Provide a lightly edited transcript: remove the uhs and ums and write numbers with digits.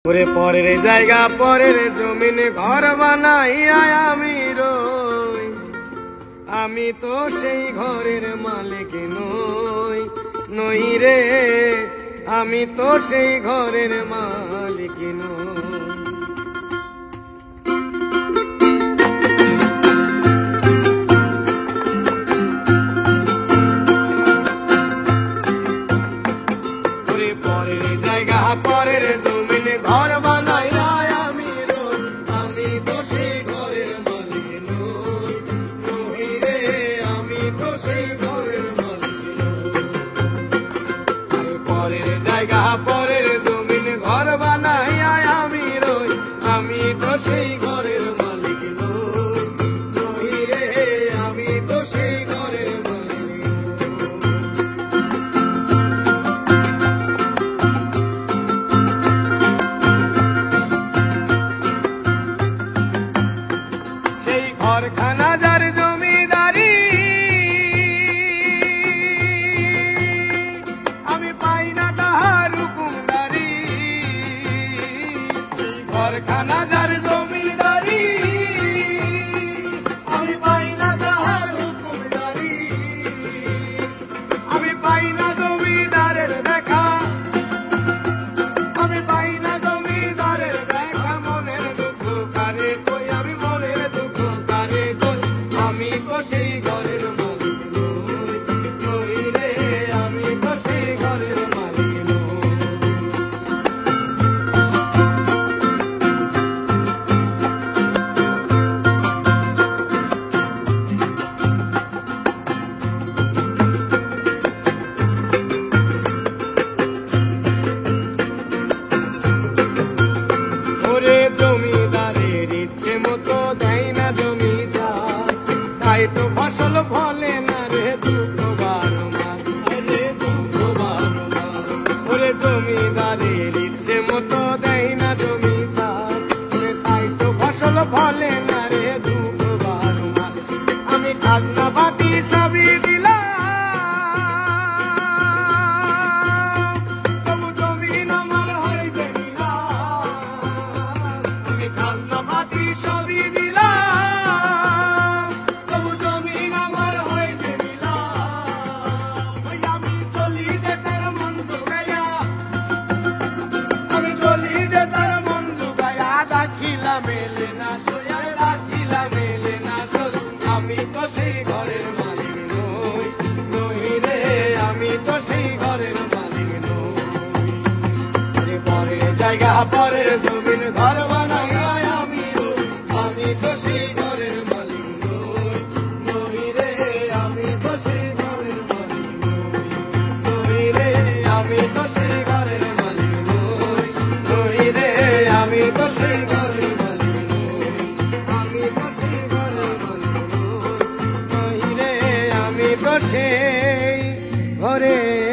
ওরে পরের জায়গা পরের জমিনে ঘর বানাইয়া আমি রই, আমি তো সেই ঘরের মালিক নই, নই রে আমি তো সেই ঘরের মালিক নই। ওরে পরের জায়গা পরের জমিনে ঘর বানাইয়া আমি রই, আমি তো সেই ঘরের মালিক নই, নই রে আমি তো সেই ঘরের মালিক নই। পরের জায়গা পরের জমিনে ঘর বানাইয়া আমি রই, আমি তো সেই ঘরের মালিক নই, নই রে আমি তো সেই ঘরের মালিক নই। সেই ঘরখানা যার জমিদারি আমি পাই না তাহার হুকুমদারি, সেই ঘরখানা যার জমিদারি আমি পাই না তাহার হুকুমদারি, আমি পাই না জমিদারের দেখা, আমি পাই না জমিদারের দেখা, মনের দুঃখ কারে কই আমি মনের দুঃখ কারে কই, আমি তো সেই ঘরের মালিক নই, নই রে আমি তো সেই ঘরের মালিক নই। ওরে জমিদারের ইচ্ছে মতো দেয় না জমি চাষ, তাই তো ফসল ফলে না রে দুঃখ বারো মাস, রে দুঃখ বারো মাস। ওরে জমিদারের ইচ্ছে মতো দেয় না জমি চাষ, ওরে তাই তো ফসল ফলে না রে দুঃখ বারো মাস। আমি খাজনা পাতি সবই দিলাম, তবু জমিন আমার হয়েছে নিলাম, আমি খাজনা পাতি সবই দিলাম, তবু জমিন আমার হয়েছে নিলাম। ওই আমি চলি যে তার মন জুগাইয়া, আমি চলি যে তার মন জুগাইয়া, দাখিলা মেলে না সোয়া, দাখিলা মেলে না সোয়া, আমি তো সেই ঘরের মালিক নই, নই রে আমি তো সেই ঘরের মালিক নই। আরে পরের জায়গা পরের জমিন ঘর বানাইয়া আমি রই, আমি তো সেই ঘরের মালিক নই, নই রে আমি তো সেই ঘরের মালিক নই, নই রে আমি তো সেই ঘরের মালিক নই, নই রে আমি তো সেই ঘরের মালিক নই, আমি তো সেই ঘরের মালিক নই, নই রে আমি তো সেই ঘরের